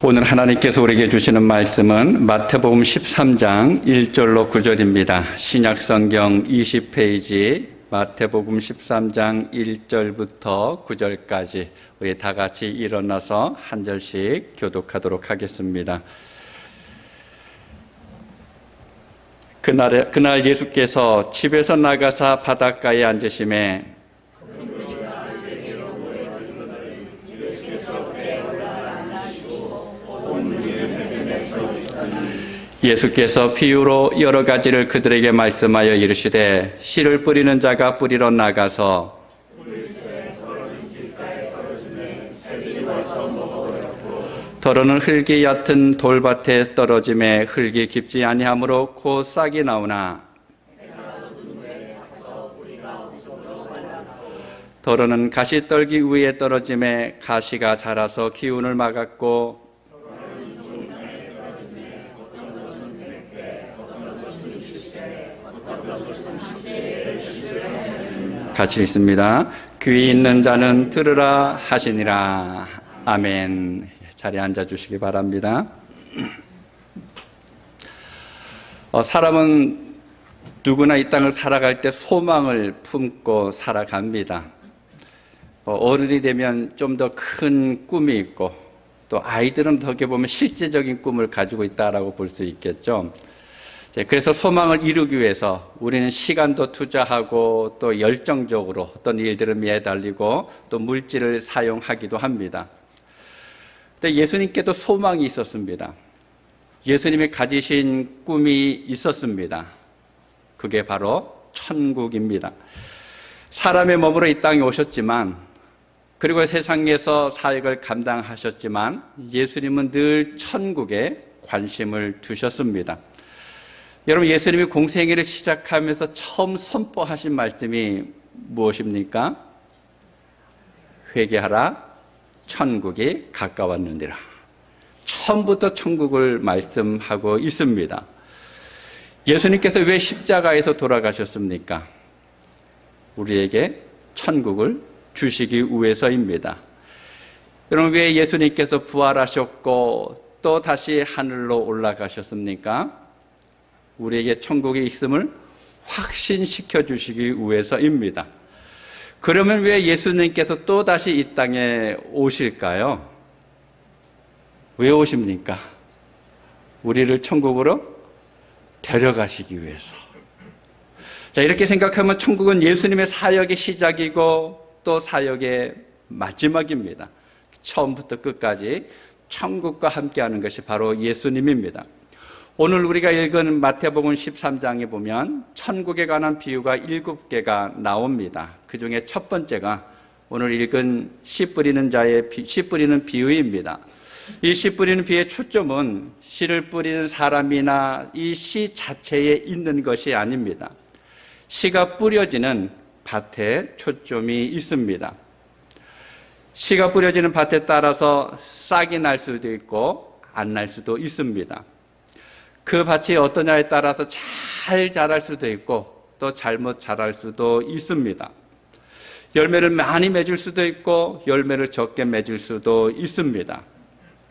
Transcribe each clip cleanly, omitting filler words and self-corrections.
오늘 하나님께서 우리에게 주시는 말씀은 마태복음 13장 1절로 9절입니다. 신약성경 20페이지 마태복음 13장 1절부터 9절까지 우리 다 같이 일어나서 한 절씩 교독하도록 하겠습니다. 그날 예수께서 집에서 나가사 바닷가에 앉으심에 예수께서 비유로 여러 가지를 그들에게 말씀하여 이르시되 씨를 뿌리는 자가 뿌리러 나가서 더러는 흙이 얕은 돌밭에 떨어짐에 흙이 깊지 아니하므로 곧 싹이 나오나 더러는 가시떨기 위에 떨어짐에 가시가 자라서 기운을 막았고 같이 읽습니다. 귀 있는 자는 들으라 하시니라. 아멘. 자리에 앉아주시기 바랍니다. 사람은 누구나 이 땅을 살아갈 때 소망을 품고 살아갑니다. 어른이 되면 좀 더 큰 꿈이 있고 또 아이들은 어떻게 보면 실제적인 꿈을 가지고 있다라고 볼 수 있겠죠. 그래서 소망을 이루기 위해서 우리는 시간도 투자하고 또 열정적으로 어떤 일들을 매달리고 또 물질을 사용하기도 합니다. 근데 예수님께도 소망이 있었습니다. 예수님이 가지신 꿈이 있었습니다. 그게 바로 천국입니다. 사람의 몸으로 이 땅에 오셨지만 그리고 세상에서 사역을 감당하셨지만 예수님은 늘 천국에 관심을 두셨습니다. 여러분, 예수님이 공생애를 시작하면서 처음 선포하신 말씀이 무엇입니까? 회개하라, 천국이 가까웠느니라. 처음부터 천국을 말씀하고 있습니다. 예수님께서 왜 십자가에서 돌아가셨습니까? 우리에게 천국을 주시기 위해서입니다. 여러분, 왜 예수님께서 부활하셨고 또 다시 하늘로 올라가셨습니까? 우리에게 천국에 있음을 확신시켜 주시기 위해서입니다. 그러면 왜 예수님께서 또다시 이 땅에 오실까요? 왜 오십니까? 우리를 천국으로 데려가시기 위해서. 자, 이렇게 생각하면 천국은 예수님의 사역의 시작이고 또 사역의 마지막입니다. 처음부터 끝까지 천국과 함께하는 것이 바로 예수님입니다. 오늘 우리가 읽은 마태복음 13장에 보면 천국에 관한 비유가 7개가 나옵니다. 그 중에 첫 번째가 오늘 읽은 씨 뿌리는 비유입니다. 이 씨 뿌리는 비유의 초점은 씨를 뿌리는 사람이나 이 씨 자체에 있는 것이 아닙니다. 씨가 뿌려지는 밭에 초점이 있습니다. 씨가 뿌려지는 밭에 따라서 싹이 날 수도 있고 안 날 수도 있습니다. 그 밭이 어떠냐에 따라서 잘 자랄 수도 있고 또 잘못 자랄 수도 있습니다. 열매를 많이 맺을 수도 있고 열매를 적게 맺을 수도 있습니다.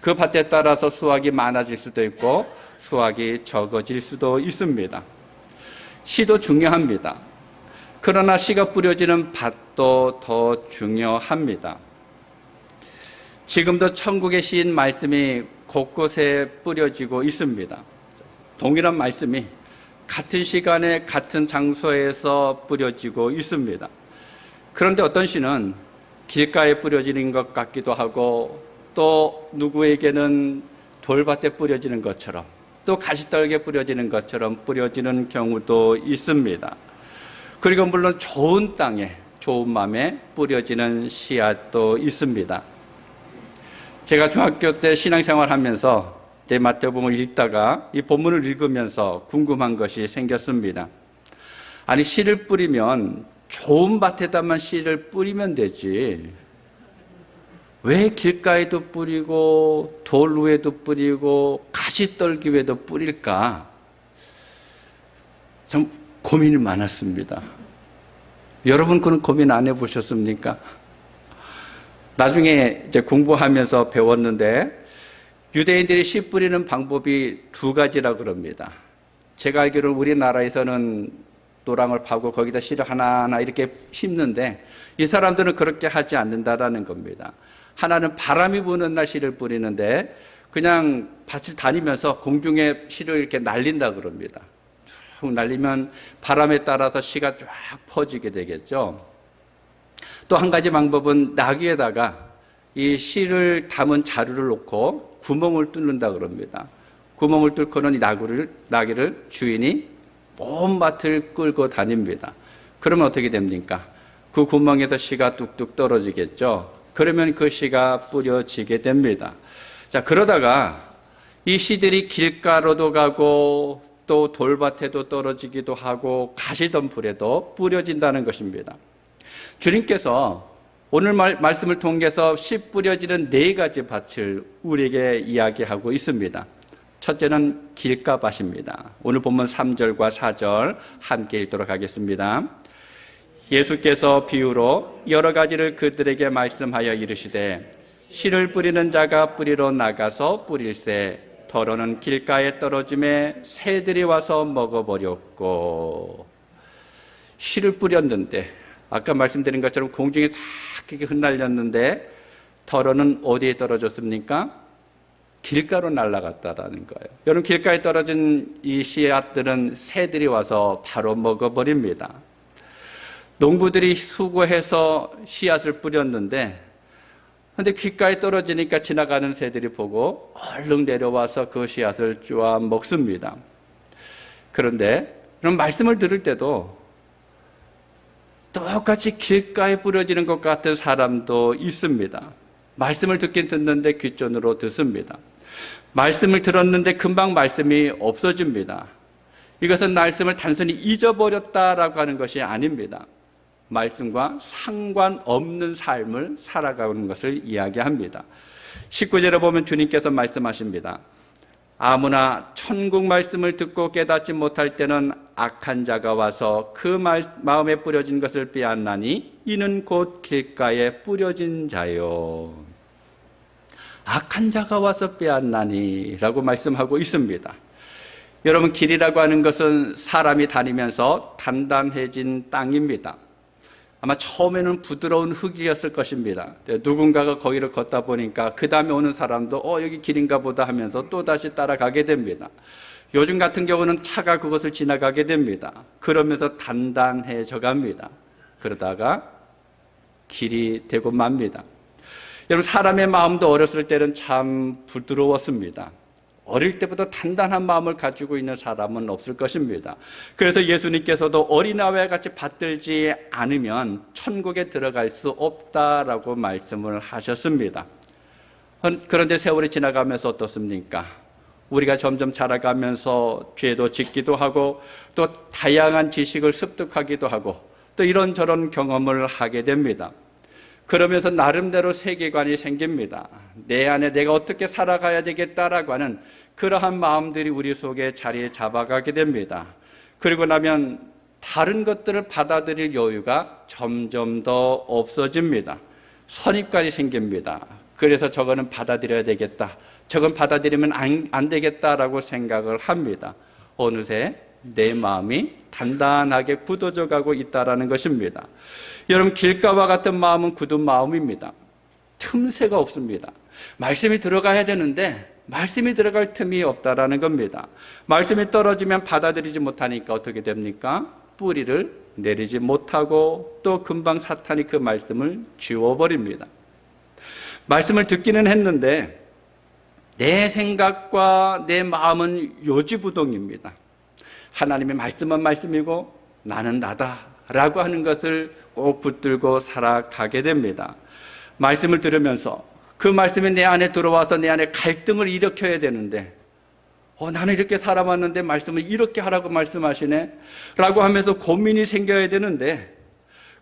그 밭에 따라서 수확이 많아질 수도 있고 수확이 적어질 수도 있습니다. 씨도 중요합니다. 그러나 씨가 뿌려지는 밭도 더 중요합니다. 지금도 천국의 씨인 말씀이 곳곳에 뿌려지고 있습니다. 동일한 말씀이 같은 시간에 같은 장소에서 뿌려지고 있습니다. 그런데 어떤 씨는 길가에 뿌려지는 것 같기도 하고 또 누구에게는 돌밭에 뿌려지는 것처럼 또 가시떨기에 뿌려지는 것처럼 뿌려지는 경우도 있습니다. 그리고 물론 좋은 땅에 좋은 마음에 뿌려지는 씨앗도 있습니다. 제가 중학교 때 신앙생활 하면서 마태복음을 읽다가 이 본문을 읽으면서 궁금한 것이 생겼습니다. 아니, 씨를 뿌리면 좋은 밭에다만 씨를 뿌리면 되지 왜 길가에도 뿌리고 돌 위에도 뿌리고 가시떨기 위에도 뿌릴까? 참 고민이 많았습니다. 여러분 그런 고민 안 해보셨습니까? 나중에 이제 공부하면서 배웠는데 유대인들이 씨 뿌리는 방법이 두 가지라고 그럽니다. 제가 알기로는 우리나라에서는 노랑을 파고 거기다 씨를 하나하나 이렇게 심는데 이 사람들은 그렇게 하지 않는다라는 겁니다. 하나는 바람이 부는 날 씨를 뿌리는데 그냥 밭을 다니면서 공중에 씨를 이렇게 날린다 그럽니다. 쭉 날리면 바람에 따라서 씨가 쫙 퍼지게 되겠죠. 또 한 가지 방법은 나귀에다가 이 씨를 담은 자루를 놓고 구멍을 뚫는다 그럽니다. 구멍을 뚫고는 이 나귀를 주인이 온 밭을 끌고 다닙니다. 그러면 어떻게 됩니까? 그 구멍에서 씨가 뚝뚝 떨어지겠죠. 그러면 그 씨가 뿌려지게 됩니다. 자, 그러다가 이 씨들이 길가로도 가고 또 돌밭에도 떨어지기도 하고 가시덤불에도 뿌려진다는 것입니다. 주님께서 오늘 말씀을 통해서 씨 뿌려지는 네 가지 밭을 우리에게 이야기하고 있습니다. 첫째는 길가밭입니다. 오늘 본문 3절과 4절 함께 읽도록 하겠습니다. 예수께서 비유로 여러 가지를 그들에게 말씀하여 이르시되 씨를 뿌리는 자가 뿌리러 나가서 뿌릴새 더러는 길가에 떨어짐에 새들이 와서 먹어버렸고. 씨를 뿌렸는데 아까 말씀드린 것처럼 공중에 다 크게 흩날렸는데 더러는 어디에 떨어졌습니까? 길가로 날아갔다라는 거예요. 여러분, 길가에 떨어진 이 씨앗들은 새들이 와서 바로 먹어버립니다. 농부들이 수고해서 씨앗을 뿌렸는데 근데 길가에 떨어지니까 지나가는 새들이 보고 얼른 내려와서 그 씨앗을 쪼아 먹습니다. 그런데 그런 말씀을 들을 때도 똑같이 길가에 뿌려지는 것 같은 사람도 있습니다. 말씀을 듣긴 듣는데 귓전으로 듣습니다. 말씀을 들었는데 금방 말씀이 없어집니다. 이것은 말씀을 단순히 잊어버렸다라고 하는 것이 아닙니다. 말씀과 상관없는 삶을 살아가는 것을 이야기합니다. 19절에 보면 주님께서 말씀하십니다. 아무나 천국 말씀을 듣고 깨닫지 못할 때는 악한 자가 와서 그 마음에 뿌려진 것을 빼앗나니 이는 곧 길가에 뿌려진 자요. 악한 자가 와서 빼앗나니 라고 말씀하고 있습니다. 여러분, 길이라고 하는 것은 사람이 다니면서 단단해진 땅입니다. 아마 처음에는 부드러운 흙이었을 것입니다. 누군가가 거기를 걷다 보니까 그 다음에 오는 사람도 여기 길인가 보다 하면서 또다시 따라가게 됩니다. 요즘 같은 경우는 차가 그것을 지나가게 됩니다. 그러면서 단단해져 갑니다. 그러다가 길이 되고 맙니다. 여러분, 사람의 마음도 어렸을 때는 참 부드러웠습니다. 어릴 때부터 단단한 마음을 가지고 있는 사람은 없을 것입니다. 그래서 예수님께서도 어린아이와 같이 받들지 않으면 천국에 들어갈 수 없다라고 말씀을 하셨습니다. 그런데 세월이 지나가면서 어떻습니까? 우리가 점점 자라가면서 죄도 짓기도 하고 또 다양한 지식을 습득하기도 하고 또 이런저런 경험을 하게 됩니다. 그러면서 나름대로 세계관이 생깁니다. 내 안에 내가 어떻게 살아가야 되겠다라고 하는 그러한 마음들이 우리 속에 자리 잡아가게 됩니다. 그리고 나면 다른 것들을 받아들일 여유가 점점 더 없어집니다. 선입관이 생깁니다. 그래서 저거는 받아들여야 되겠다. 저건 받아들이면 안 되겠다라고 생각을 합니다. 어느새 내 마음이 단단하게 굳어져 가고 있다는 것입니다. 여러분, 길가와 같은 마음은 굳은 마음입니다. 틈새가 없습니다. 말씀이 들어가야 되는데 말씀이 들어갈 틈이 없다라는 겁니다. 말씀이 떨어지면 받아들이지 못하니까 어떻게 됩니까? 뿌리를 내리지 못하고 또 금방 사탄이 그 말씀을 지워버립니다. 말씀을 듣기는 했는데 내 생각과 내 마음은 요지부동입니다. 하나님의 말씀은 말씀이고 나는 나다라고 하는 것을 꼭 붙들고 살아가게 됩니다. 말씀을 들으면서 그 말씀이 내 안에 들어와서 내 안에 갈등을 일으켜야 되는데 나는 이렇게 살아왔는데 말씀을 이렇게 하라고 말씀하시네 라고 하면서 고민이 생겨야 되는데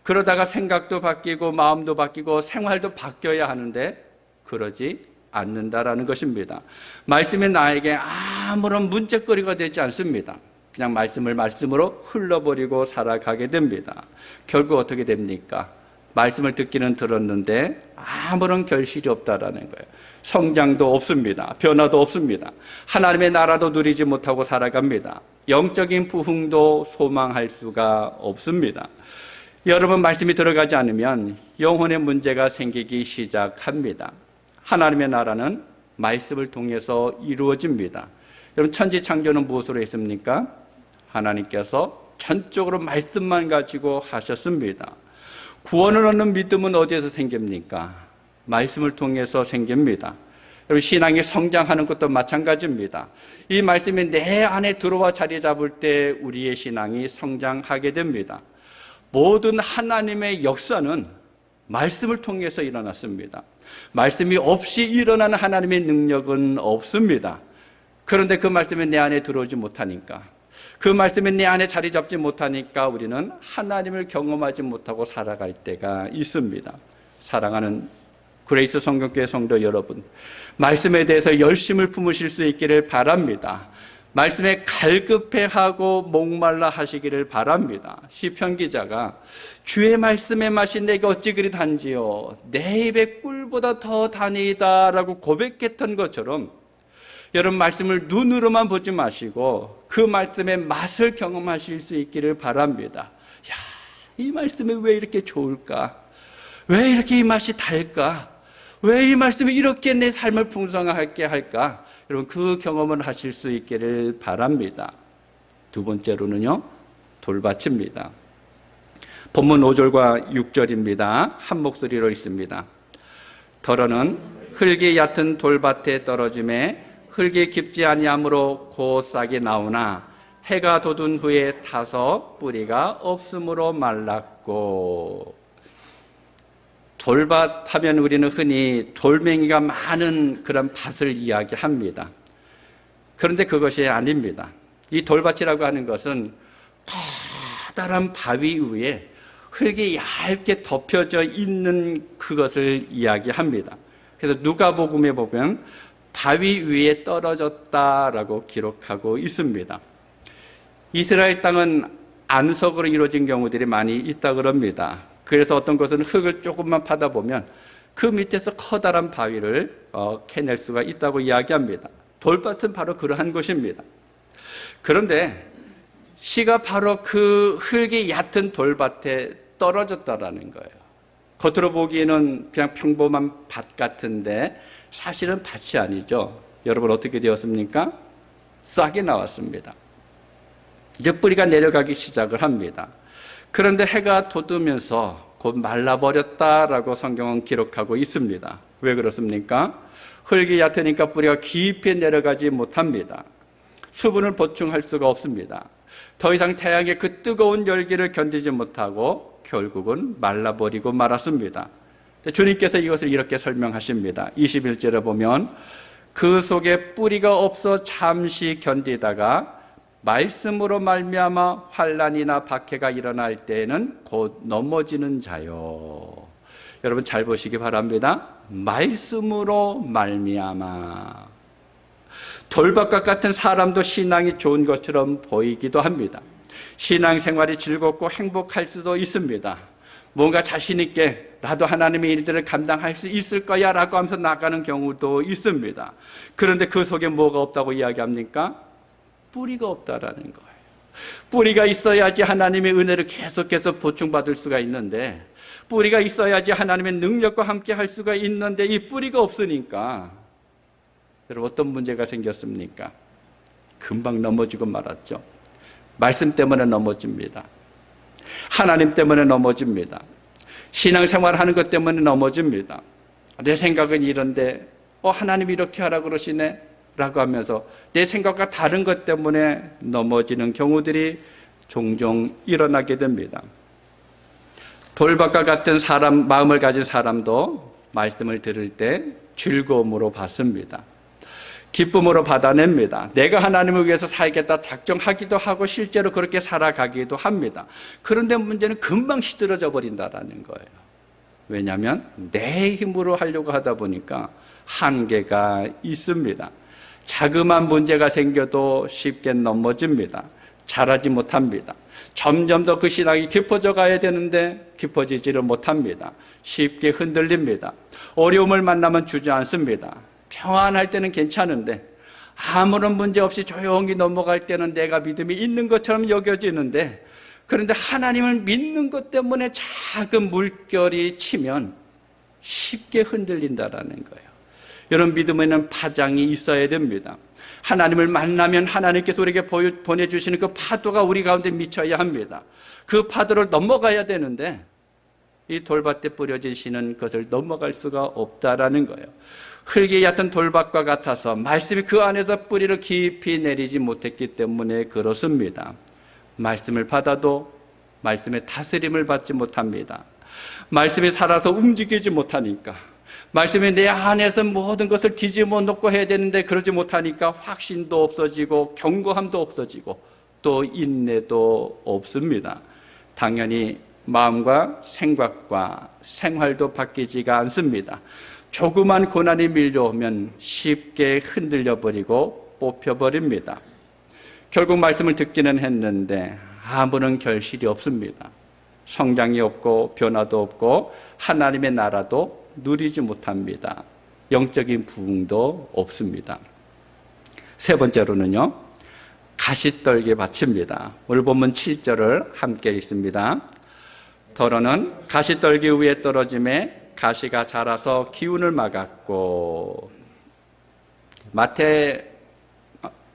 그러다가 생각도 바뀌고 마음도 바뀌고 생활도 바뀌어야 하는데 그러지 않는다라는 것입니다. 말씀이 나에게 아무런 문제거리가 되지 않습니다. 그냥 말씀으로 흘러버리고 살아가게 됩니다. 결국 어떻게 됩니까? 말씀을 듣기는 들었는데 아무런 결실이 없다라는 거예요. 성장도 없습니다. 변화도 없습니다. 하나님의 나라도 누리지 못하고 살아갑니다. 영적인 부흥도 소망할 수가 없습니다. 여러분, 말씀이 들어가지 않으면 영혼의 문제가 생기기 시작합니다. 하나님의 나라는 말씀을 통해서 이루어집니다. 여러분, 천지창조는 무엇으로 했습니까? 하나님께서 전적으로 말씀만 가지고 하셨습니다. 구원을 얻는 믿음은 어디에서 생깁니까? 말씀을 통해서 생깁니다. 여러분, 신앙이 성장하는 것도 마찬가지입니다. 이 말씀이 내 안에 들어와 자리 잡을 때 우리의 신앙이 성장하게 됩니다. 모든 하나님의 역사는 말씀을 통해서 일어났습니다. 말씀이 없이 일어나는 하나님의 능력은 없습니다. 그런데 그 말씀이 내 안에 들어오지 못하니까, 그 말씀이 내 안에 자리 잡지 못하니까 우리는 하나님을 경험하지 못하고 살아갈 때가 있습니다. 사랑하는 그레이스 성경교회 성도 여러분, 말씀에 대해서 열심을 품으실 수 있기를 바랍니다. 말씀에 갈급해하고 목말라 하시기를 바랍니다. 시편 기자가 주의 말씀의 맛이 내게 어찌 그리 단지요 내 입에 꿀보다 더 다니이다 라고 고백했던 것처럼, 여러분, 말씀을 눈으로만 보지 마시고 그 말씀의 맛을 경험하실 수 있기를 바랍니다. 야, 이 말씀이 왜 이렇게 좋을까? 왜 이렇게 이 맛이 달까? 왜 이 말씀이 이렇게 내 삶을 풍성하게 할까? 여러분, 그 경험을 하실 수 있기를 바랍니다. 두 번째로는요, 돌밭입니다. 본문 5절과 6절입니다. 한 목소리로 읽습니다. 더러는 흙이 얕은 돌밭에 떨어짐에 흙이 깊지 아니하므로 곧 싹이 나오나 해가 돋은 후에 타서 뿌리가 없으므로 말랐고. 돌밭 하면 우리는 흔히 돌멩이가 많은 그런 밭을 이야기합니다. 그런데 그것이 아닙니다. 이 돌밭이라고 하는 것은 커다란 바위 위에 흙이 얇게 덮여져 있는 그것을 이야기합니다. 그래서 누가복음에 보면 바위 위에 떨어졌다라고 기록하고 있습니다. 이스라엘 땅은 안석으로 이루어진 경우들이 많이 있다 그럽니다. 그래서 어떤 것은 흙을 조금만 파다 보면 그 밑에서 커다란 바위를 캐낼 수가 있다고 이야기합니다. 돌밭은 바로 그러한 것입니다. 그런데 시가 바로 그 흙이 얕은 돌밭에 떨어졌다라는 거예요. 겉으로 보기에는 그냥 평범한 밭 같은데 사실은 밭이 아니죠. 여러분, 어떻게 되었습니까? 싹이 나왔습니다. 이제 뿌리가 내려가기 시작을 합니다. 그런데 해가 돋으면서 곧 말라버렸다라고 성경은 기록하고 있습니다. 왜 그렇습니까? 흙이 얕으니까 뿌리가 깊이 내려가지 못합니다. 수분을 보충할 수가 없습니다. 더 이상 태양의 그 뜨거운 열기를 견디지 못하고 결국은 말라버리고 말았습니다. 주님께서 이것을 이렇게 설명하십니다. 21절에 보면 그 속에 뿌리가 없어 잠시 견디다가 말씀으로 말미암아 환난이나 박해가 일어날 때에는 곧 넘어지는 자요. 여러분, 잘 보시기 바랍니다. 말씀으로 말미암아. 돌밭과 같은 사람도 신앙이 좋은 것처럼 보이기도 합니다. 신앙생활이 즐겁고 행복할 수도 있습니다. 뭔가 자신 있게 나도 하나님의 일들을 감당할 수 있을 거야 라고 하면서 나가는 경우도 있습니다. 그런데 그 속에 뭐가 없다고 이야기합니까? 뿌리가 없다라는 거예요. 뿌리가 있어야지 하나님의 은혜를 계속해서 보충받을 수가 있는데, 뿌리가 있어야지 하나님의 능력과 함께 할 수가 있는데, 이 뿌리가 없으니까 여러분, 어떤 문제가 생겼습니까? 금방 넘어지고 말았죠. 말씀 때문에 넘어집니다. 하나님 때문에 넘어집니다. 신앙생활하는 것 때문에 넘어집니다. 내 생각은 이런데 하나님이 이렇게 하라고 그러시네 라고 하면서 내 생각과 다른 것 때문에 넘어지는 경우들이 종종 일어나게 됩니다. 돌밭과 같은 마음을 가진 사람도 말씀을 들을 때 즐거움으로 받습니다. 기쁨으로 받아냅니다. 내가 하나님을 위해서 살겠다 작정하기도 하고 실제로 그렇게 살아가기도 합니다. 그런데 문제는 금방 시들어져 버린다는 거예요. 왜냐하면 내 힘으로 하려고 하다 보니까 한계가 있습니다. 자그마한 문제가 생겨도 쉽게 넘어집니다. 자라지 못합니다. 점점 더 그 신앙이 깊어져 가야 되는데 깊어지지를 못합니다. 쉽게 흔들립니다. 어려움을 만나면 주저앉습니다. 평안할 때는 괜찮은데 아무런 문제 없이 조용히 넘어갈 때는 내가 믿음이 있는 것처럼 여겨지는데, 그런데 하나님을 믿는 것 때문에 작은 물결이 치면 쉽게 흔들린다라는 거예요. 여러분, 믿음에는 파장이 있어야 됩니다. 하나님을 만나면 하나님께서 우리에게 보내주시는 그 파도가 우리 가운데 미쳐야 합니다. 그 파도를 넘어가야 되는데 이 돌밭에 뿌려지시는 것을 넘어갈 수가 없다라는 거예요. 흙이 얕은 돌밭과 같아서 말씀이 그 안에서 뿌리를 깊이 내리지 못했기 때문에 그렇습니다. 말씀을 받아도 말씀의 다스림을 받지 못합니다. 말씀이 살아서 움직이지 못하니까, 말씀이 내 안에서 모든 것을 뒤집어 놓고 해야 되는데 그러지 못하니까 확신도 없어지고 견고함도 없어지고 또 인내도 없습니다. 당연히 마음과 생각과 생활도 바뀌지가 않습니다. 조그만 고난이 밀려오면 쉽게 흔들려버리고 뽑혀버립니다. 결국 말씀을 듣기는 했는데 아무런 결실이 없습니다. 성장이 없고 변화도 없고 하나님의 나라도 누리지 못합니다. 영적인 부흥도 없습니다. 세 번째로는요, 가시떨기 밭입니다. 오늘 본문 7절을 함께 읽습니다. 더러는 가시떨기 위에 떨어짐에 가시가 자라서 기운을 막았고,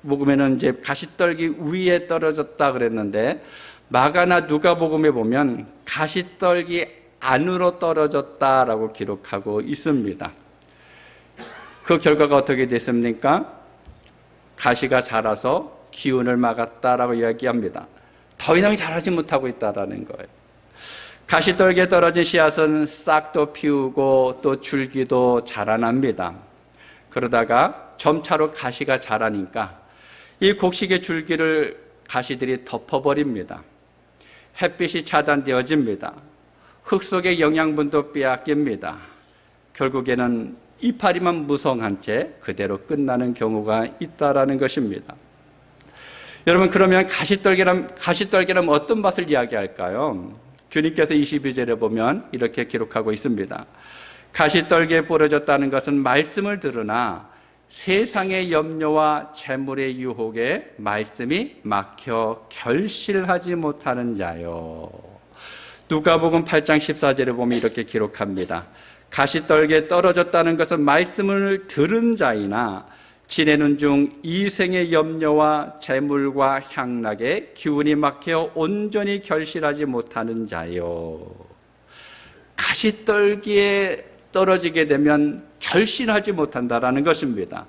마태복음에는 이제 가시떨기 위에 떨어졌다 그랬는데 마가나 누가복음에 보면 가시떨기 안으로 떨어졌다라고 기록하고 있습니다. 그 결과가 어떻게 됐습니까? 가시가 자라서 기운을 막았다라고 이야기합니다. 더 이상 자라지 못하고 있다라는 거예요. 가시떨기에 떨어진 씨앗은 싹도 피우고 또 줄기도 자라납니다. 그러다가 점차로 가시가 자라니까 이 곡식의 줄기를 가시들이 덮어버립니다. 햇빛이 차단되어집니다. 흙 속의 영양분도 빼앗깁니다. 결국에는 이파리만 무성한 채 그대로 끝나는 경우가 있다라는 것입니다. 여러분, 그러면 가시떨기라면 어떤 맛을 이야기할까요? 주님께서 22절에 보면 이렇게 기록하고 있습니다. 가시떨기에 뿌려졌다는 것은 말씀을 들으나 세상의 염려와 재물의 유혹에 말씀이 막혀 결실하지 못하는 자요. 누가복음 8장 14절에 보면 이렇게 기록합니다. 가시떨기에 떨어졌다는 것은 말씀을 들은 자이나 지내는 중 이생의 염려와 재물과 향락에 기운이 막혀 온전히 결실하지 못하는 자요. 가시떨기에 떨어지게 되면 결실하지 못한다라는 것입니다.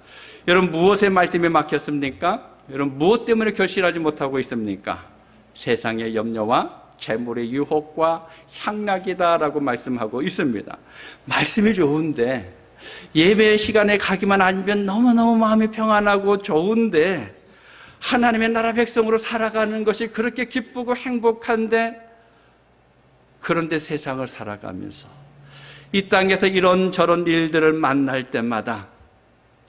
여러분, 무엇에 말씀이 막혔습니까? 여러분, 무엇 때문에 결실하지 못하고 있습니까? 세상의 염려와 재물의 유혹과 향락이다라고 말씀하고 있습니다. 말씀이 좋은데 예배 시간에 가기만 하면 너무너무 마음이 평안하고 좋은데, 하나님의 나라 백성으로 살아가는 것이 그렇게 기쁘고 행복한데, 그런데 세상을 살아가면서 이 땅에서 이런저런 일들을 만날 때마다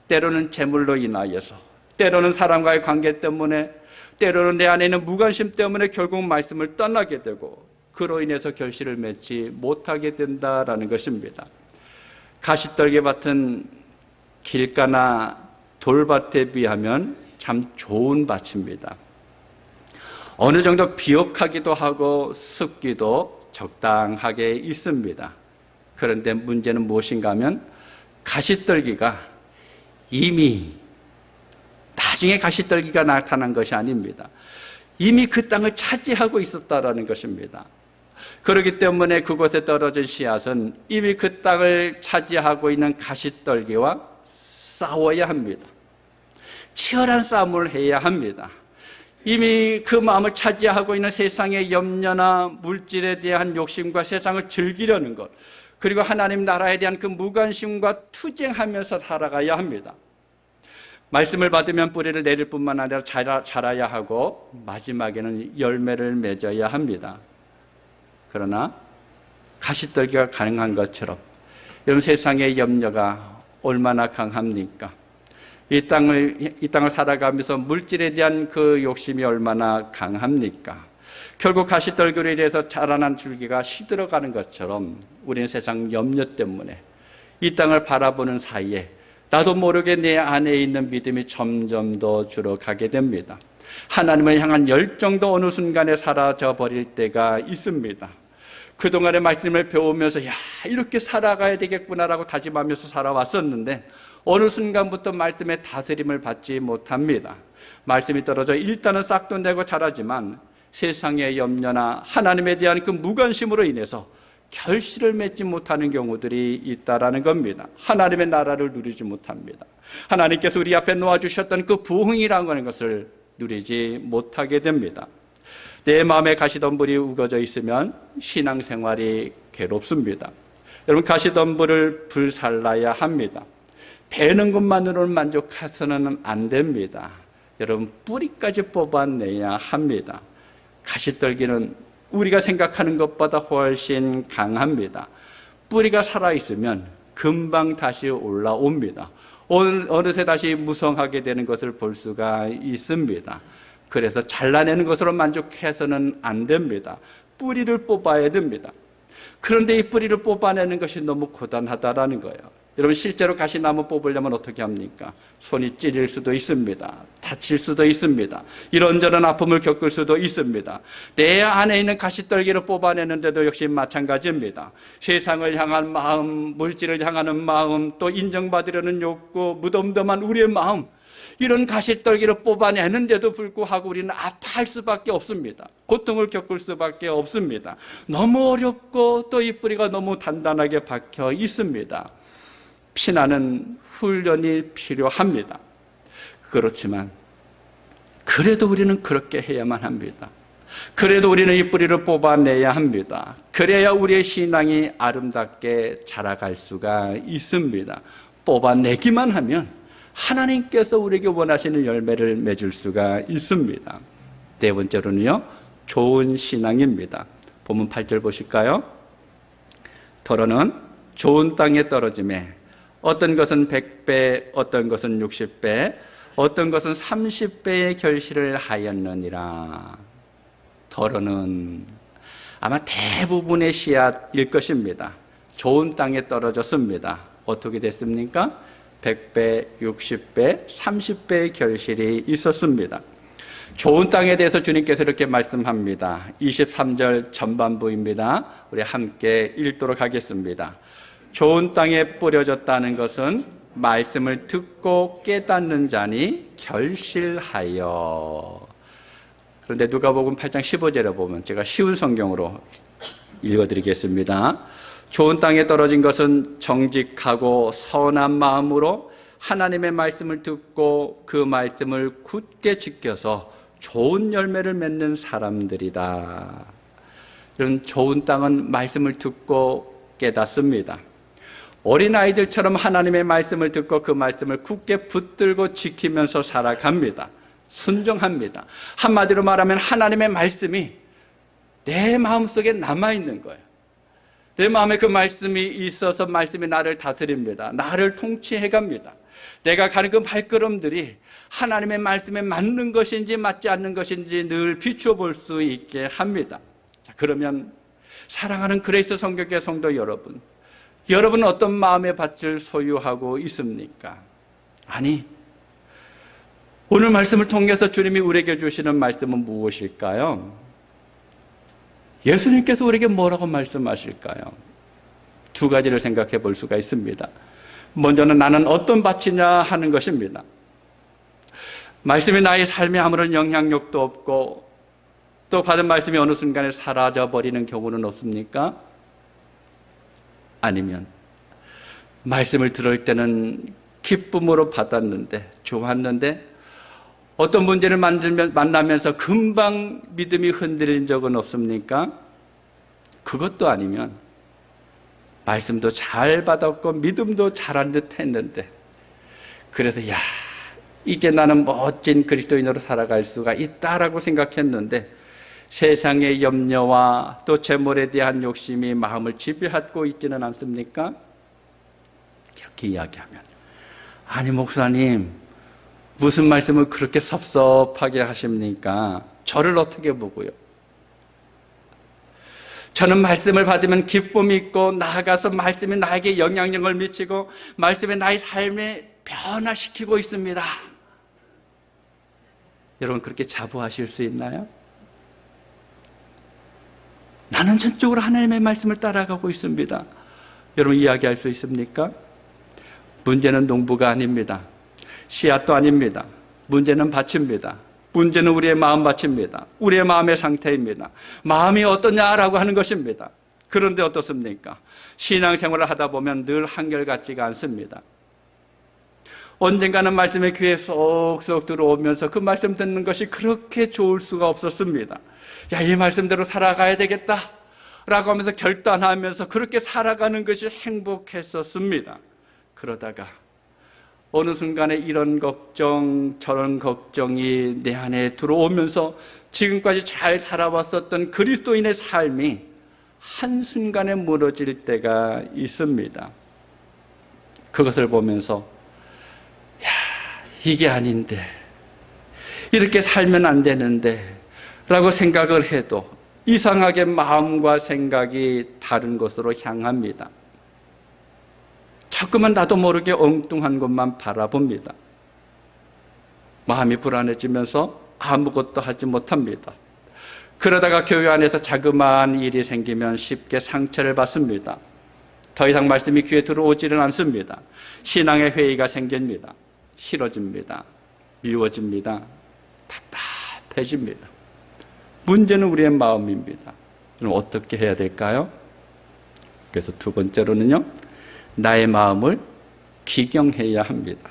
때로는 재물로 인하여서, 때로는 사람과의 관계 때문에, 때로는 내 안에 있는 무관심 때문에 결국 말씀을 떠나게 되고 그로 인해서 결실을 맺지 못하게 된다라는 것입니다. 가시떨기 밭은 길가나 돌밭에 비하면 참 좋은 밭입니다. 어느 정도 비옥하기도 하고 습기도 적당하게 있습니다. 그런데 문제는 무엇인가 하면 가시떨기가 이미 나중에 가시떨기가 나타난 것이 아닙니다. 이미 그 땅을 차지하고 있었다라는 것입니다. 그렇기 때문에 그곳에 떨어진 씨앗은 이미 그 땅을 차지하고 있는 가시떨기와 싸워야 합니다. 치열한 싸움을 해야 합니다. 이미 그 마음을 차지하고 있는 세상의 염려나 물질에 대한 욕심과 세상을 즐기려는 것, 그리고 하나님 나라에 대한 그 무관심과 투쟁하면서 살아가야 합니다. 말씀을 받으면 뿌리를 내릴 뿐만 아니라 자라야 하고 마지막에는 열매를 맺어야 합니다. 그러나 가시떨기가 가능한 것처럼 여러분, 세상의 염려가 얼마나 강합니까? 이 땅을 살아가면서 물질에 대한 그 욕심이 얼마나 강합니까? 결국 가시떨기로 인해서 자라난 줄기가 시들어가는 것처럼 우리는 세상 염려 때문에 이 땅을 바라보는 사이에 나도 모르게 내 안에 있는 믿음이 점점 더 줄어가게 됩니다. 하나님을 향한 열정도 어느 순간에 사라져 버릴 때가 있습니다. 그동안의 말씀을 배우면서 이렇게 살아가야 되겠구나라고 다짐하면서 살아왔었는데 어느 순간부터 말씀의 다스림을 받지 못합니다. 말씀이 떨어져 일단은 싹도 내고 자라지만 세상의 염려나 하나님에 대한 그 무관심으로 인해서 결실을 맺지 못하는 경우들이 있다라는 겁니다. 하나님의 나라를 누리지 못합니다. 하나님께서 우리 앞에 놓아주셨던 그 부흥이라는 것을 누리지 못하게 됩니다. 내 마음에 가시덤불이 우거져 있으면 신앙생활이 괴롭습니다. 여러분, 가시덤불을 불살라야 합니다. 베는 것만으로는 만족해서는 안 됩니다. 여러분, 뿌리까지 뽑아내야 합니다. 가시떨기는 우리가 생각하는 것보다 훨씬 강합니다. 뿌리가 살아있으면 금방 다시 올라옵니다. 어느새 다시 무성하게 되는 것을 볼 수가 있습니다. 그래서 잘라내는 것으로 만족해서는 안 됩니다. 뿌리를 뽑아야 됩니다. 그런데 이 뿌리를 뽑아내는 것이 너무 고단하다라는 거예요. 여러분, 실제로 가시나무 뽑으려면 어떻게 합니까? 손이 찔릴 수도 있습니다. 다칠 수도 있습니다. 이런저런 아픔을 겪을 수도 있습니다. 내 안에 있는 가시떨기를 뽑아내는데도 역시 마찬가지입니다. 세상을 향한 마음, 물질을 향하는 마음, 또 인정받으려는 욕구, 무덤덤한 우리의 마음, 이런 가시떨기를 뽑아내는데도 불구하고 우리는 아파할 수밖에 없습니다. 고통을 겪을 수밖에 없습니다. 너무 어렵고 또 이 뿌리가 너무 단단하게 박혀 있습니다. 피나는 훈련이 필요합니다. 그렇지만 그래도 우리는 그렇게 해야만 합니다. 그래도 우리는 이 뿌리를 뽑아내야 합니다. 그래야 우리의 신앙이 아름답게 자라갈 수가 있습니다. 뽑아내기만 하면 하나님께서 우리에게 원하시는 열매를 맺을 수가 있습니다. 네 번째로는요, 좋은 신앙입니다. 본문 8절 보실까요? 더러는 좋은 땅에 떨어짐에 어떤 것은 100배, 어떤 것은 60배, 어떤 것은 30배의 결실을 하였느니라. 더러는 아마 대부분의 씨앗일 것입니다. 좋은 땅에 떨어졌습니다. 어떻게 됐습니까? 100배, 60배, 30배의 결실이 있었습니다. 좋은 땅에 대해서 주님께서 이렇게 말씀합니다. 23절 전반부입니다. 우리 함께 읽도록 하겠습니다. 좋은 땅에 뿌려졌다는 것은 말씀을 듣고 깨닫는 자니 결실하여. 그런데 누가복음 8장 15절에 보면 제가 쉬운 성경으로 읽어드리겠습니다. 좋은 땅에 떨어진 것은 정직하고 선한 마음으로 하나님의 말씀을 듣고 그 말씀을 굳게 지켜서 좋은 열매를 맺는 사람들이다. 이런 좋은 땅은 말씀을 듣고 깨닫습니다. 어린아이들처럼 하나님의 말씀을 듣고 그 말씀을 굳게 붙들고 지키면서 살아갑니다. 순종합니다. 한마디로 말하면 하나님의 말씀이 내 마음속에 남아있는 거예요. 내 마음에 그 말씀이 있어서 말씀이 나를 다스립니다. 나를 통치해갑니다. 내가 가는 그 발걸음들이 하나님의 말씀에 맞는 것인지 맞지 않는 것인지 늘 비추어 볼 수 있게 합니다. 자, 그러면 사랑하는 그레이스 성교회 성도 여러분, 여러분은 어떤 마음의 밭을 소유하고 있습니까? 아니, 오늘 말씀을 통해서 주님이 우리에게 주시는 말씀은 무엇일까요? 예수님께서 우리에게 뭐라고 말씀하실까요? 두 가지를 생각해 볼 수가 있습니다. 먼저는 나는 어떤 밭이냐 하는 것입니다. 말씀이 나의 삶에 아무런 영향력도 없고 또 받은 말씀이 어느 순간에 사라져 버리는 경우는 없습니까? 아니면 말씀을 들을 때는 기쁨으로 받았는데 좋았는데 어떤 문제를 만나면서 금방 믿음이 흔들린 적은 없습니까? 그것도 아니면 말씀도 잘 받았고 믿음도 잘한 듯 했는데 그래서 이제 나는 멋진 그리스도인으로 살아갈 수가 있다라고 생각했는데 세상의 염려와 또 재물에 대한 욕심이 마음을 지배하고 있지는 않습니까? 이렇게 이야기하면 아니 목사님, 무슨 말씀을 그렇게 섭섭하게 하십니까? 저를 어떻게 보고요? 저는 말씀을 받으면 기쁨이 있고 나아가서 말씀이 나에게 영향력을 미치고 말씀이 나의 삶에 변화시키고 있습니다. 여러분 그렇게 자부하실 수 있나요? 나는 전적으로 하나님의 말씀을 따라가고 있습니다. 여러분 이야기할 수 있습니까? 문제는 농부가 아닙니다. 씨앗도 아닙니다. 문제는 밭입니다. 문제는 우리의 마음밭입니다. 우리의 마음의 상태입니다. 마음이 어떠냐라고 하는 것입니다. 그런데 어떻습니까? 신앙생활을 하다 보면 늘 한결같지가 않습니다. 언젠가는 말씀의 귀에 쏙쏙 들어오면서 그 말씀 듣는 것이 그렇게 좋을 수가 없었습니다. 야, 이 말씀대로 살아가야 되겠다 라고 하면서 결단하면서 그렇게 살아가는 것이 행복했었습니다. 그러다가 어느 순간에 이런 걱정 저런 걱정이 내 안에 들어오면서 지금까지 잘 살아왔었던 그리스도인의 삶이 한순간에 무너질 때가 있습니다. 그것을 보면서 야, 이게 아닌데 이렇게 살면 안 되는데 라고 생각을 해도 이상하게 마음과 생각이 다른 곳으로 향합니다. 자꾸만 나도 모르게 엉뚱한 것만 바라봅니다. 마음이 불안해지면서 아무것도 하지 못합니다. 그러다가 교회 안에서 자그마한 일이 생기면 쉽게 상처를 받습니다. 더 이상 말씀이 귀에 들어오지는 않습니다. 신앙의 회의가 생깁니다. 싫어집니다. 미워집니다. 답답해집니다. 문제는 우리의 마음입니다. 그럼 어떻게 해야 될까요? 그래서 두 번째로는요, 나의 마음을 기경해야 합니다.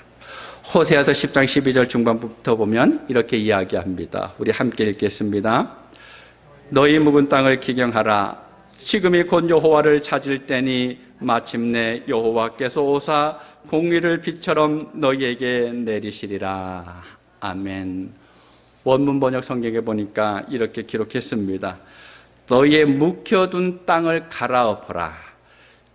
호세아서 10장 12절 중반부터 보면 이렇게 이야기합니다. 우리 함께 읽겠습니다. 너희 묵은 땅을 기경하라. 지금이 곧 여호와를 찾을 때니 마침내 여호와께서 오사 공의를 비처럼 너희에게 내리시리라. 아멘. 원문 번역 성경에 보니까 이렇게 기록했습니다. 너희의 묵혀둔 땅을 갈아엎어라.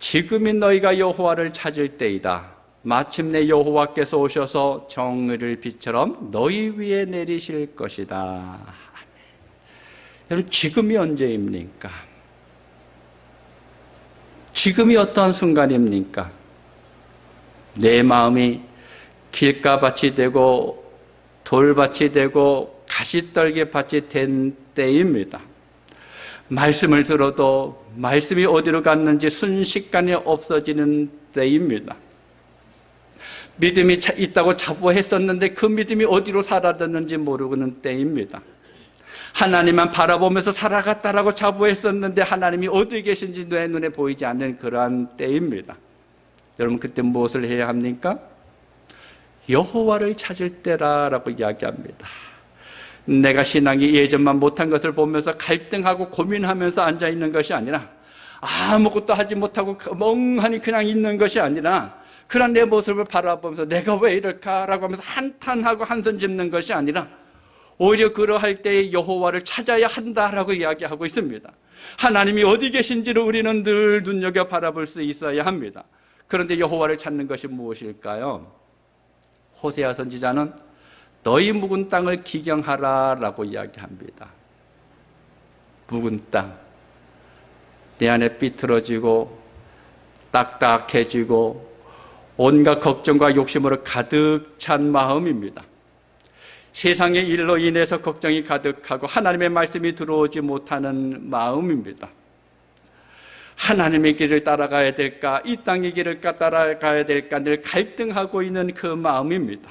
지금이 너희가 여호와를 찾을 때이다. 마침내 여호와께서 오셔서 정의를 비처럼 너희 위에 내리실 것이다. 여러분 지금이 언제입니까? 지금이 어떠한 순간입니까? 내 마음이 길가밭이 되고 돌밭이 되고 가시떨기밭이 된 때입니다. 말씀을 들어도 말씀이 어디로 갔는지 순식간에 없어지는 때입니다. 믿음이 있다고 자부했었는데 그 믿음이 어디로 사라졌는지 모르는 때입니다. 하나님만 바라보면서 살아갔다라고 자부했었는데 하나님이 어디 계신지 내 눈에 보이지 않는 그러한 때입니다. 여러분 그때 무엇을 해야 합니까? 여호와를 찾을 때라고 이야기합니다. 내가 신앙이 예전만 못한 것을 보면서 갈등하고 고민하면서 앉아있는 것이 아니라 아무것도 하지 못하고 멍하니 그냥 있는 것이 아니라 그런 내 모습을 바라보면서 내가 왜 이럴까라고 하면서 한탄하고 한손 짚는 것이 아니라 오히려 그러할 때에 여호와를 찾아야 한다라고 이야기하고 있습니다. 하나님이 어디 계신지를 우리는 늘 눈여겨 바라볼 수 있어야 합니다. 그런데 여호와를 찾는 것이 무엇일까요? 호세아 선지자는 너희 묵은 땅을 기경하라 라고 이야기합니다. 묵은 땅, 내 안에 삐뚤어지고 딱딱해지고 온갖 걱정과 욕심으로 가득 찬 마음입니다. 세상의 일로 인해서 걱정이 가득하고 하나님의 말씀이 들어오지 못하는 마음입니다. 하나님의 길을 따라가야 될까, 이 땅의 길을 따라가야 될까 늘 갈등하고 있는 그 마음입니다.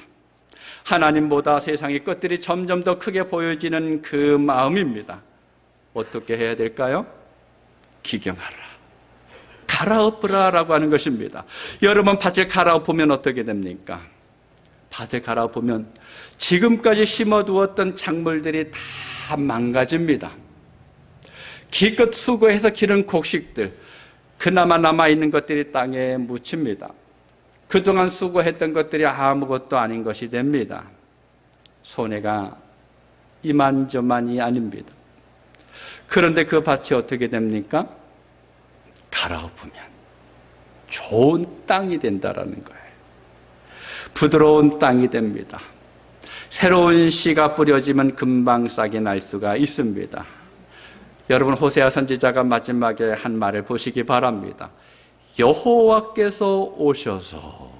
하나님보다 세상의 것들이 점점 더 크게 보여지는 그 마음입니다. 어떻게 해야 될까요? 기경하라. 갈아엎으라라고 하는 것입니다. 여러분 밭을 갈아엎으면 어떻게 됩니까? 밭을 갈아엎으면 지금까지 심어두었던 작물들이 다 망가집니다. 기껏 수고해서 기른 곡식들, 그나마 남아있는 것들이 땅에 묻힙니다. 그동안 수고했던 것들이 아무것도 아닌 것이 됩니다. 손해가 이만저만이 아닙니다. 그런데 그 밭이 어떻게 됩니까? 갈아엎으면 좋은 땅이 된다라는 거예요. 부드러운 땅이 됩니다. 새로운 씨가 뿌려지면 금방 싹이 날 수가 있습니다. 여러분, 호세아 선지자가 마지막에 한 말을 보시기 바랍니다. 여호와께서 오셔서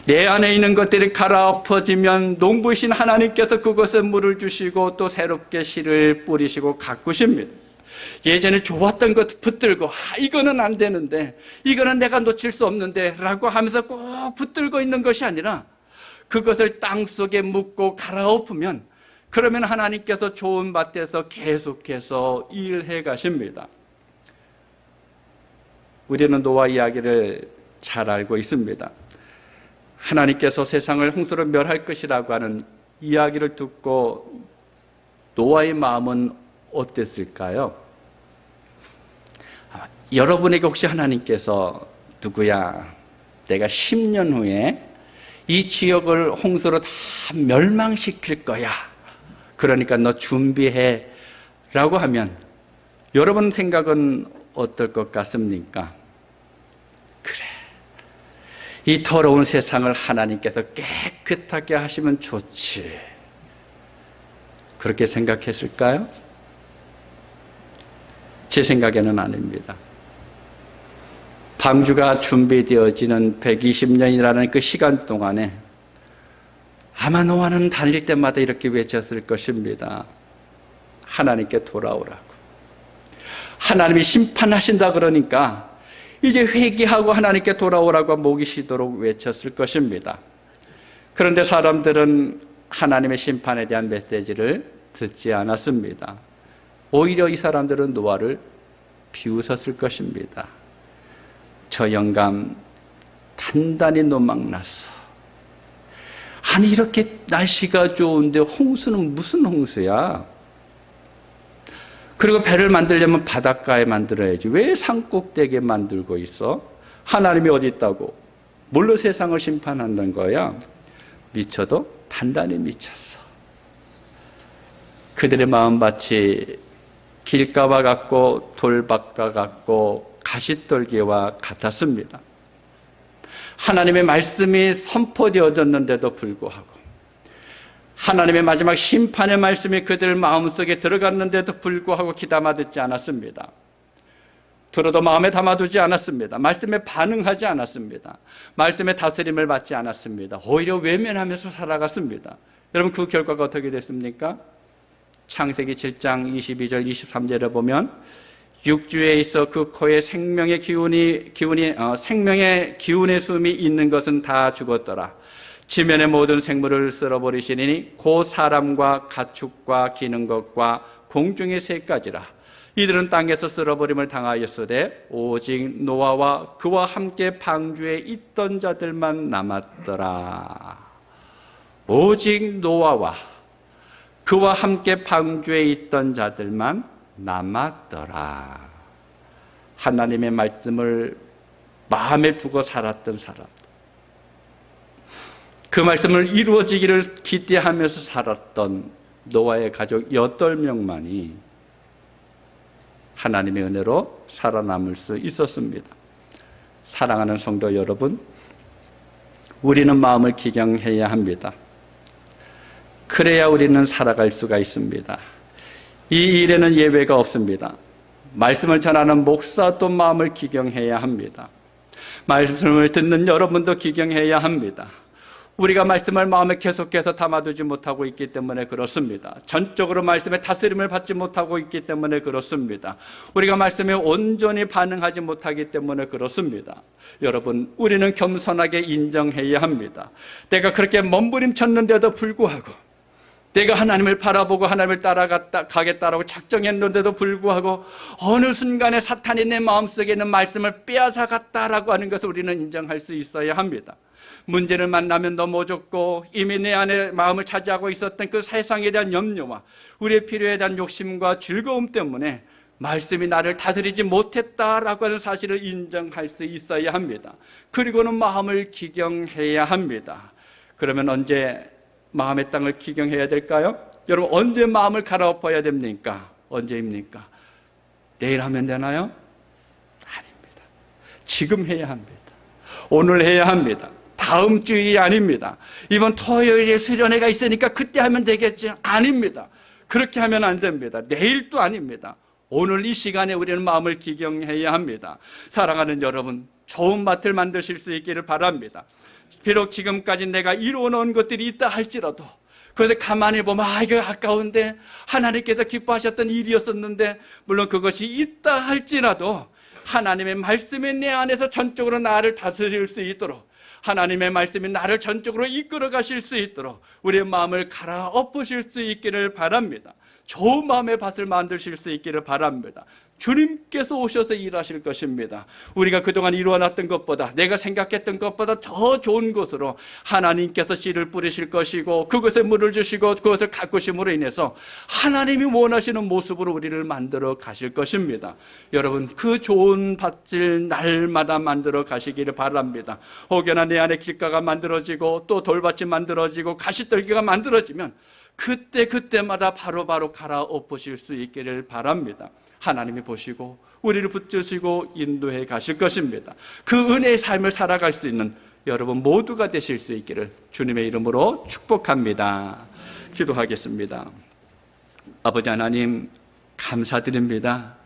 내 안에 있는 것들이 갈아엎어지면 농부이신 하나님께서 그것에 물을 주시고 또 새롭게 씨를 뿌리시고 가꾸십니다. 예전에 좋았던 것 붙들고 이거는 안 되는데, 이거는 내가 놓칠 수 없는데 라고 하면서 꼭 붙들고 있는 것이 아니라 그것을 땅속에 묻고 갈아엎으면, 그러면 하나님께서 좋은 밭에서 계속해서 일해 가십니다. 우리는 노아 이야기를 잘 알고 있습니다. 하나님께서 세상을 홍수로 멸할 것이라고 하는 이야기를 듣고 노아의 마음은 어땠을까요? 여러분에게 혹시 하나님께서 누구야, 내가 10년 후에 이 지역을 홍수로 다 멸망시킬 거야, 그러니까 너 준비해 라고 하면 여러분 생각은 어떨 것 같습니까? 그래, 이 더러운 세상을 하나님께서 깨끗하게 하시면 좋지, 그렇게 생각했을까요? 제 생각에는 아닙니다. 방주가 준비되어지는 120년이라는 그 시간 동안에 아마 노아는 다닐 때마다 이렇게 외쳤을 것입니다. 하나님께 돌아오라고. 하나님이 심판하신다 그러니까 이제 회개하고 하나님께 돌아오라고 목이 쉬도록 외쳤을 것입니다. 그런데 사람들은 하나님의 심판에 대한 메시지를 듣지 않았습니다. 오히려 이 사람들은 노아를 비웃었을 것입니다. 저 영감 단단히 노망났어. 아니, 이렇게 날씨가 좋은데 홍수는 무슨 홍수야? 그리고 배를 만들려면 바닷가에 만들어야지 왜 산꼭대기에 만들고 있어? 하나님이 어디 있다고? 뭘로 세상을 심판한다는 거야? 미쳐도 단단히 미쳤어. 그들의 마음밭이 길가와 같고 돌밭과 같고 가시떨기와 같았습니다. 하나님의 말씀이 선포되어졌는데도 불구하고, 하나님의 마지막 심판의 말씀이 그들 마음속에 들어갔는데도 불구하고 귀담아 듣지 않았습니다. 들어도 마음에 담아두지 않았습니다. 말씀에 반응하지 않았습니다. 말씀의 다스림을 받지 않았습니다. 오히려 외면하면서 살아갔습니다. 여러분, 그 결과가 어떻게 됐습니까? 창세기 7장 22절 23절에 보면 육주에 있어 그 코에 생명의 기운의 숨이 있는 것은 다 죽었더라. 지면의 모든 생물을 쓸어버리시니 곧 사람과 가축과 기는 것과 공중의 새까지라. 이들은 땅에서 쓸어버림을 당하였으되 오직 노아와 그와 함께 방주에 있던 자들만 남았더라. 오직 노아와 그와 함께 방주에 있던 자들만 남았더라. 하나님의 말씀을 마음에 두고 살았던 사람, 그 말씀을 이루어지기를 기대하면서 살았던 노아의 가족 8명만이 하나님의 은혜로 살아남을 수 있었습니다. 사랑하는 성도 여러분, 우리는 마음을 기경해야 합니다. 그래야 우리는 살아갈 수가 있습니다. 이 일에는 예외가 없습니다. 말씀을 전하는 목사도 마음을 기경해야 합니다. 말씀을 듣는 여러분도 기경해야 합니다. 우리가 말씀을 마음에 계속해서 담아두지 못하고 있기 때문에 그렇습니다. 전적으로 말씀에 다스림을 받지 못하고 있기 때문에 그렇습니다. 우리가 말씀에 온전히 반응하지 못하기 때문에 그렇습니다. 여러분, 우리는 겸손하게 인정해야 합니다. 내가 그렇게 몸부림쳤는데도 불구하고, 내가 하나님을 바라보고 하나님을 따라가겠다라고 작정했는데도 불구하고 어느 순간에 사탄이 내 마음속에 있는 말씀을 빼앗아갔다라고 하는 것을 우리는 인정할 수 있어야 합니다. 문제를 만나면 넘어졌고 이미 내 안에 마음을 차지하고 있었던 그 세상에 대한 염려와 우리의 필요에 대한 욕심과 즐거움 때문에 말씀이 나를 다스리지 못했다라고 하는 사실을 인정할 수 있어야 합니다. 그리고는 마음을 기경해야 합니다. 그러면 언제 마음의 땅을 기경해야 될까요? 여러분, 언제 마음을 갈아엎어야 됩니까? 언제입니까? 내일 하면 되나요? 아닙니다. 지금 해야 합니다. 오늘 해야 합니다. 다음 주일이 아닙니다. 이번 토요일에 수련회가 있으니까 그때 하면 되겠지? 아닙니다. 그렇게 하면 안 됩니다. 내일도 아닙니다. 오늘 이 시간에 우리는 마음을 기경해야 합니다. 사랑하는 여러분, 좋은 밭을 만드실 수 있기를 바랍니다. 비록 지금까지 내가 이루어놓은 것들이 있다 할지라도 그래서 가만히 보면 이거 아까운데 하나님께서 기뻐하셨던 일이었었는데, 물론 그것이 있다 할지라도 하나님의 말씀이 내 안에서 전적으로 나를 다스릴 수 있도록, 하나님의 말씀이 나를 전적으로 이끌어 가실 수 있도록 우리의 마음을 갈아엎으실 수 있기를 바랍니다. 좋은 마음의 밭을 만드실 수 있기를 바랍니다. 주님께서 오셔서 일하실 것입니다. 우리가 그동안 이루어놨던 것보다, 내가 생각했던 것보다 더 좋은 곳으로 하나님께서 씨를 뿌리실 것이고, 그것에 물을 주시고 그것을 가꾸심으로 인해서 하나님이 원하시는 모습으로 우리를 만들어 가실 것입니다. 여러분, 그 좋은 밭을 날마다 만들어 가시기를 바랍니다. 혹여나 내 안에 길가가 만들어지고 또 돌밭이 만들어지고 가시떨기가 만들어지면 그때마다 바로바로 갈아엎으실 수 있기를 바랍니다. 하나님이 보시고 우리를 붙드시고 인도해 가실 것입니다. 그 은혜의 삶을 살아갈 수 있는 여러분 모두가 되실 수 있기를 주님의 이름으로 축복합니다. 기도하겠습니다. 아버지 하나님, 감사드립니다.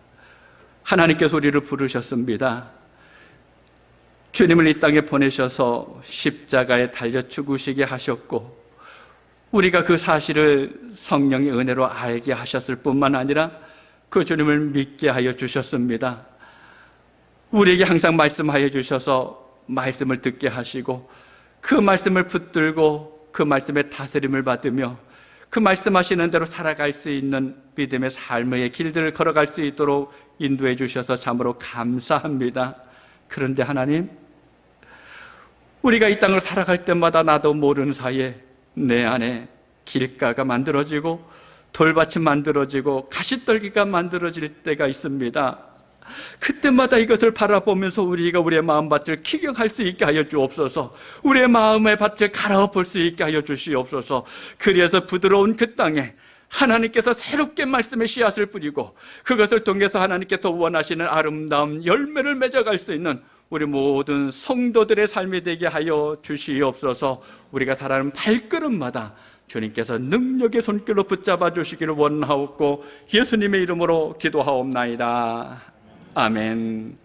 하나님께서 우리를 부르셨습니다. 주님을 이 땅에 보내셔서 십자가에 달려 죽으시게 하셨고, 우리가 그 사실을 성령의 은혜로 알게 하셨을 뿐만 아니라 그 주님을 믿게 하여 주셨습니다. 우리에게 항상 말씀하여 주셔서 말씀을 듣게 하시고, 그 말씀을 붙들고 그 말씀의 다스림을 받으며 그 말씀하시는 대로 살아갈 수 있는 믿음의 삶의 길들을 걸어갈 수 있도록 인도해 주셔서 참으로 감사합니다. 그런데 하나님, 우리가 이 땅을 살아갈 때마다 나도 모르는 사이에 내 안에 길가가 만들어지고 돌밭이 만들어지고 가시떨기가 만들어질 때가 있습니다. 그때마다 이것을 바라보면서 우리가 우리의 마음밭을 기경할 수 있게 하여 주옵소서. 우리의 마음의 밭을 갈아엎을 수 있게 하여 주시옵소서. 그래서 부드러운 그 땅에 하나님께서 새롭게 말씀의 씨앗을 뿌리고 그것을 통해서 하나님께서 원하시는 아름다운 열매를 맺어갈 수 있는 우리 모든 성도들의 삶이 되게 하여 주시옵소서. 우리가 살아가는 발걸음마다 주님께서 능력의 손길로 붙잡아 주시기를 원하옵고 예수님의 이름으로 기도하옵나이다. 아멘.